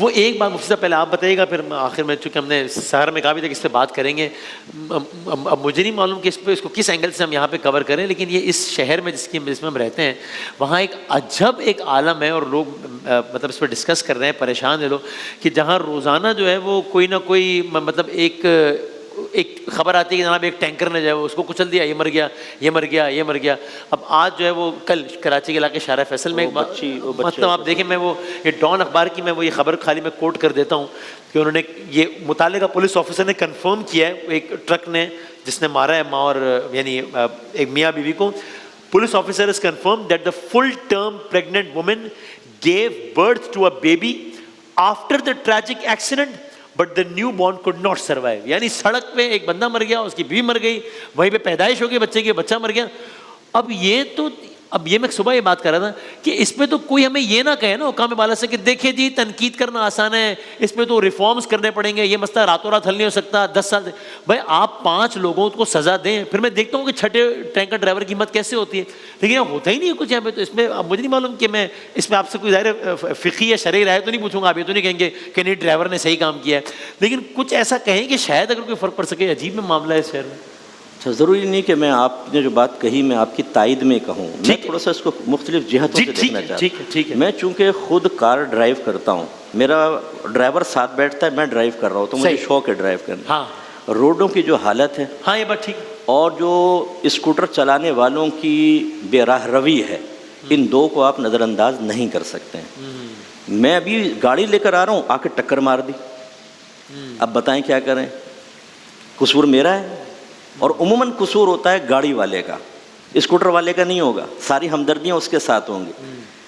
وہ ایک بات مفتی صاحب پہلے آپ بتائیے گا، پھر آخر میں، چونکہ ہم نے سحر میں کہا بھی تھا کہ اس پہ بات کریں گے. اب مجھے نہیں معلوم کہ اس کو کس اینگل سے ہم یہاں پہ کور کریں، لیکن یہ اس شہر میں جس میں ہم رہتے ہیں وہاں ایک عجب ایک عالم ہے، اور لوگ مطلب اس پہ ڈسکس کر رہے ہیں، پریشان ہیں لوگ، کہ جہاں روزانہ جو ہے وہ کوئی نہ کوئی مطلب ایک خبر آتی ہے کہ جناب ایک ٹینکر نے جو ہے اس کو کچل دیا، یہ مر گیا، یہ مر گیا، یہ مر گیا. اب آج جو ہے وہ کل کراچی کے علاقے شارع فیصل میں مطلب آپ دیکھیں، میں وہ یہ ڈان اخبار کی میں وہ یہ خبر خالی میں کوٹ کر دیتا ہوں کہ انہوں نے یہ متعلقہ پولیس آفیسر نے کنفرم کیا ہے، ایک ٹرک نے جس نے مارا ہے ماں اور یعنی ایک میاں بیوی کو. Police officer has confirmed that the full-term pregnant woman gave birth to a baby after the tragic accident, but the newborn could not survive. یعنی سڑک پہ ایک بندہ مر گیا، اس کی بیوی مر گئی، وہیں پہ پیدائش ہو گئی بچے کی، بچہ مر گیا. اب یہ میں صبح یہ بات کر رہا تھا کہ اس پہ تو کوئی ہمیں یہ نہ کہے نا حکام بالا سے کہ دیکھیں جی تنقید کرنا آسان ہے، اس پہ تو ریفارمز کرنے پڑیں گے، یہ مسئلہ راتوں رات حل نہیں ہو سکتا، 10 سال سے. بھائی آپ 5 لوگوں کو سزا دیں، پھر میں دیکھتا ہوں کہ چھٹے ٹینکر ڈرائیور کی ہمت کیسے ہوتی ہے، لیکن یہ ہوتا ہی نہیں ہے کچھ یہاں پہ. تو اس میں اب مجھے نہیں معلوم کہ میں اس میں آپ سے کوئی ظاہر فقہی یا شرعی رائے تو نہیں پوچھوں گا، آپ یہ تو نہیں کہیں گے کہ نہیں ڈرائیور نے صحیح کام کیا ہے، لیکن کچھ ایسا کہیں کہ شاید اگر کوئی فرق پڑ سکے. عجیب میں معاملہ ہے اس شہر میں. اچھا، ضروری نہیں کہ میں آپ نے جو بات کہی میں آپ کی تائید میں کہوں، میں تھوڑا سا اس کو مختلف جہتوں سے دیکھنا چاہتا ہوں. میں چونکہ خود کار ڈرائیو کرتا ہوں، میرا ڈرائیور ساتھ بیٹھتا ہے، میں ڈرائیو کر رہا ہوں تو مجھے شوق ہے ڈرائیو کرنا. ہاں، روڈوں کی جو حالت ہے، ہاں یہ بات ٹھیک، اور جو اسکوٹر چلانے والوں کی بے راہ روی ہے، ان دو کو آپ نظر انداز نہیں کر سکتے ہیں. میں ابھی گاڑی لے کر آ رہا ہوں، آ کے ٹکر مار دی. اب بتائیں کیا کریں؟ قصور میرا ہے، اور عموماً قصور ہوتا ہے گاڑی والے کا، اسکوٹر والے کا نہیں ہوگا. ساری ہمدردیاں اس کے ساتھ ہوں گی.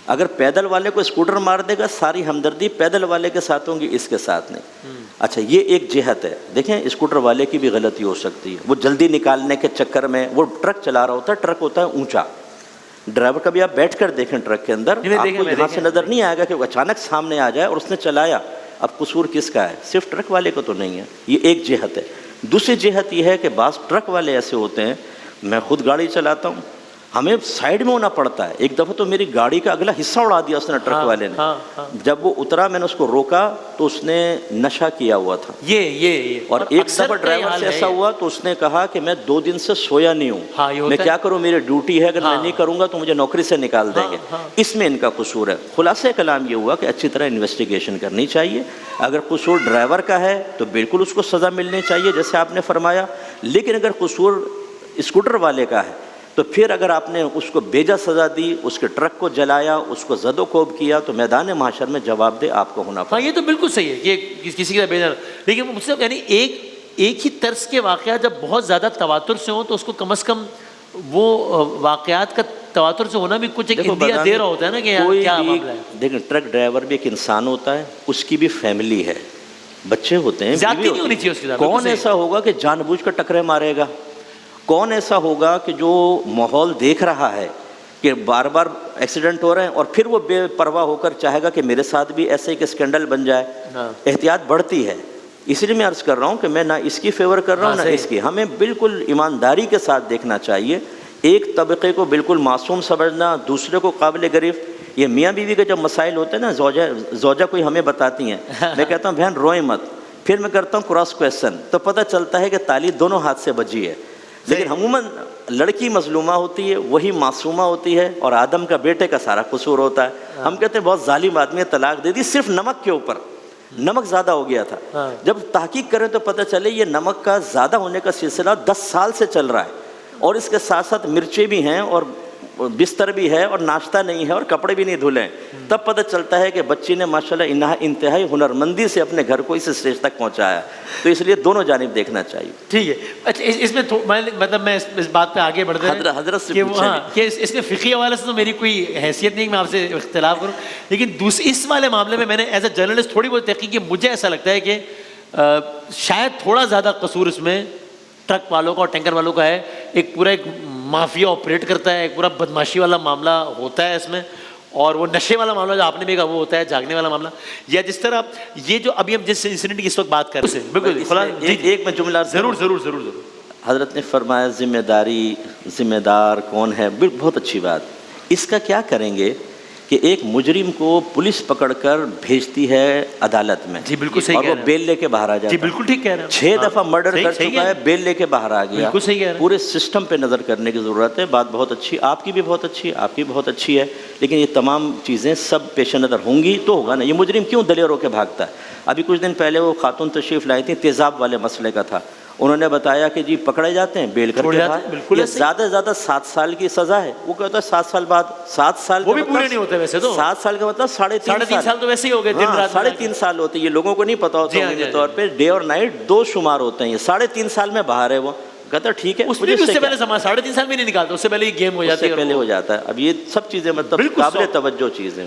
اگر پیدل والے کو اسکوٹر مار دے گا، ساری ہمدردی پیدل والے کے ساتھ ہوں گی، اس کے ساتھ نہیں. اچھا، یہ ایک جہت ہے. دیکھیں اسکوٹر والے کی بھی غلطی ہو سکتی ہے، وہ جلدی نکالنے کے چکر میں وہ ٹرک چلا رہا ہوتا ہے، ٹرک ہوتا ہے اونچا. ڈرائیور کا بھی آپ بیٹھ کر دیکھیں ٹرک کے اندر، آپ کو یہاں سے نظر نہیں آئے گا کہ وہ اچانک سامنے آ جائے اور اس نے چلایا. اب قصور کس کا ہے؟ صرف ٹرک والے کو تو نہیں ہے. یہ ایک جہت ہے. دوسری جہت یہ ہے کہ بعض ٹرک والے ایسے ہوتے ہیں، میں خود گاڑی چلاتا ہوں، ہمیں سائڈ میں ہونا پڑتا ہے. ایک دفعہ تو میری گاڑی کا اگلا حصہ اڑا دیا اس نے، ٹرک والے نے. جب وہ اترا میں نے اس کو روکا تو اس نے نشہ کیا ہوا تھا. اور ایک دفعہ ڈرائیور سے ایسا ہوا تو اس نے کہا کہ میں 2 دن سے سویا نہیں ہوں، میں کیا کروں، میری ڈیوٹی ہے، اگر میں نہیں کروں گا تو مجھے نوکری سے نکال دیں گے. اس میں ان کا قصور ہے. خلاصہ کلام یہ ہوا کہ اچھی طرح انویسٹیگیشن کرنی چاہیے. اگر قصور ڈرائیور کا ہے تو بالکل اس کو سزا ملنی چاہیے جیسے آپ نے فرمایا، لیکن اگر قصور اسکوٹر والے کا ہے تو پھر اگر آپ نے اس کو بیجا سزا دی، اس کے ٹرک کو جلایا، اس کو زد و کوب کیا، تو میدان محشر میں جواب دہ آپ کو ہونا پڑا. ہاں یہ تو بالکل صحیح ہے کہ کسی کا بیجا، لیکن مجھ سے یعنی ایک ہی طرز کے واقعات جب بہت زیادہ تواتر سے ہوں تو اس کو کم از کم وہ واقعات کا تواتر سے ہونا بھی کچھ ایک اندیا دے رہا ہوتا ہے نا کہ کیا معاملہ ہے. دیکھیں ٹرک ڈرائیور بھی ایک انسان ہوتا ہے، اس کی بھی فیملی ہے، بچے ہوتے ہیں، زیادتی نہیں ہونی چاہیے اس کے ساتھ. کون ایسا ہوگا کہ جان بوجھ کر ٹکرے مارے گا؟ کون ایسا ہوگا کہ جو ماحول دیکھ رہا ہے کہ بار بار ایکسیڈنٹ ہو رہے ہیں اور پھر وہ بے پرواہ ہو کر چاہے گا کہ میرے ساتھ بھی ایسے ایک اسکینڈل بن جائے؟ احتیاط بڑھتی ہے. اس لیے میں عرض کر رہا ہوں کہ میں نہ اس کی فیور کر رہا ہوں نہ اس کی. ہمیں بالکل ایمانداری کے ساتھ دیکھنا چاہیے. ایک طبقے کو بالکل معصوم سمجھنا، دوسرے کو قابل گرفت. یہ میاں بیوی کے جب مسائل ہوتے ہیں نا، زوجہ کوئی ہمیں بتاتی ہیں، میں کہتا ہوں بہن روئیں مت، پھر میں کرتا ہوں کراس کویسچن، تو پتہ چلتا ہے کہ تالی دونوں ہاتھ سے بجی ہے. لیکن عموماً لڑکی مظلومہ ہوتی ہے، وہی معصومہ ہوتی ہے، اور آدم کا بیٹے کا سارا قصور ہوتا ہے. ہم کہتے ہیں بہت ظالم آدمی نے طلاق دے دی صرف نمک کے اوپر، نمک زیادہ ہو گیا تھا. جب تحقیق کریں تو پتہ چلے یہ نمک کا زیادہ ہونے کا سلسلہ 10 سال سے چل رہا ہے، اور اس کے ساتھ ساتھ مرچیں بھی ہیں اور بستر بھی ہے اور ناشتہ نہیں ہے اور کپڑے بھی نہیں دھلے. تب پتہ چلتا ہے کہ بچی نے ماشاءاللہ انتہائی ہنرمندی سے اپنے گھر کو اس اسٹیج تک پہنچایا. تو اس لیے دونوں جانب دیکھنا چاہیے. ٹھیک ہے. اچھا اس میں مطلب میں اس بات پہ آگے بڑھتے ہیں حضرت سے کہ اس میں فقہی حوالے سے تو میری کوئی حیثیت نہیں کہ میں آپ سے اختلاف کروں، لیکن اس والے معاملے میں نے ایز اے جرنلسٹ تھوڑی بہت تحقیق کی. مجھے ایسا لگتا ہے کہ شاید تھوڑا زیادہ قصور اس میں ٹرک والوں کا اور ٹینکر والوں کا ہے. ایک پورا ایک مافیا آپریٹ کرتا ہے، ایک پورا بدماشی والا معاملہ ہوتا ہے اس میں، اور وہ نشے والا معاملہ جو آپ نے بھی کہا وہ ہوتا ہے، جاگنے والا معاملہ. یا جس طرح یہ جو ابھی ہم جس انسیڈنٹ کی اس وقت بات کر رہے ہیں، بالکل ایک میں جملہ ضرور. حضرت نے فرمایا ذمہ دار کون ہے، بہت اچھی بات. اس کا کیا کریں گے کہ ایک مجرم کو پولیس پکڑ کر بھیجتی ہے عدالت میں, جی بالکل صحیح اور کہہ وہ رہے ہیں, بیل لے کے باہر آ جاتا جی ہے. بالکل ٹھیک کہہ رہے ہیں, 6 دفعہ مرڈر کر صحیح چکا ہے, بیل لے کے باہر آ گیا. بالکل صحیح کہہ رہے ہیں. پورے سسٹم پہ نظر کرنے کی ضرورت ہے. بات بہت اچھی, آپ کی بھی بہت اچھی ہے, آپ کی بہت اچھی ہے, لیکن یہ تمام چیزیں سب پیش نظر ہوں گی تو ہوگا نا. یہ مجرم کیوں دلیر ہو کے بھاگتا ہے؟ ابھی کچھ دن پہلے وہ خاتون تشریف لائی تھیں, تیزاب والے مسئلے کا تھا. انہوں نے بتایا کہ جی پکڑے جاتے ہیں بیل کر کے باہر, یہ زیادہ سے زیادہ 7 سال کی سزا ہے. وہ کہتا ہے 7 سال بعد, 7 سال وہ بھی پورے نہیں ہوتے ویسے تو, 7 سال کا مطلب 3.5 سال تو ویسے ہی ہو گئے, دن رات 3.5 سال ہوتے ہیں. یہ لوگوں کو نہیں پتا ہوتا عمومی طور پہ ڈے اور نائٹ 2 شمار ہوتے ہیں. یہ 3.5 سال میں باہر ہے. وہ کہتا ہے ٹھیک ہے, اس میں بھی اس سے پہلے 3.5 سال میں نہیں نکالتا, اس سے پہلے یہ گیم ہو جاتی ہے, پہلے ہو جاتا ہے. اب یہ سب چیزیں مطلب قابل توجہ چیزیں.